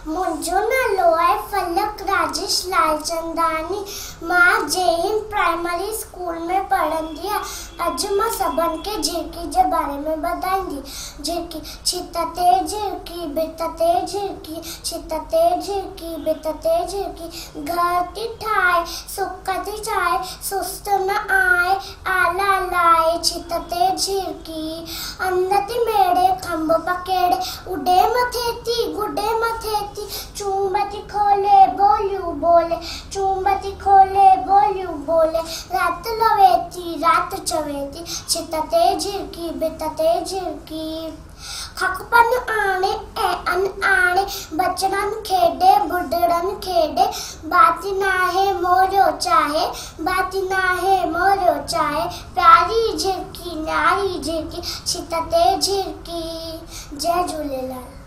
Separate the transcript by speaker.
Speaker 1: मुंहिंजो नालो आहे फलक राजेश लालचंदानी। मां जय हिंद प्राइमरी स्कूल में पढ़ंदी आहियां। अॼु मां सभिनि खे झिरकी जे बारे में ॿुधाईंदी। झिरकी छित ते झिरकी भित ते झिरकी, छित ते झिरकी भित ते झिरकी, घर थी ठाहे सुख थी चाहे, सुस्त न आए आला लाए। छित ते झिरकी अंध थी मेड़े खंभ पकेड़े, उडे मथे थी गुडे मथे थी, चूंबती खोले बोलियूं बोले, चूंबती खोले बोलियूं बोले। रात लवे थी रात चवे थी, छित ते झिरकी भित ते झिरकी। खकपन आणे ऐं अनआणे, बचड़नि खेॾे बुढड़नि खेॾे, बाती नाहे मोरियो चाहे, बाती नाहे मोरियो चाहे। प्यारी झिरकी न्यारी झिरकी, छित ते झिरकी। जय झूलेलाल।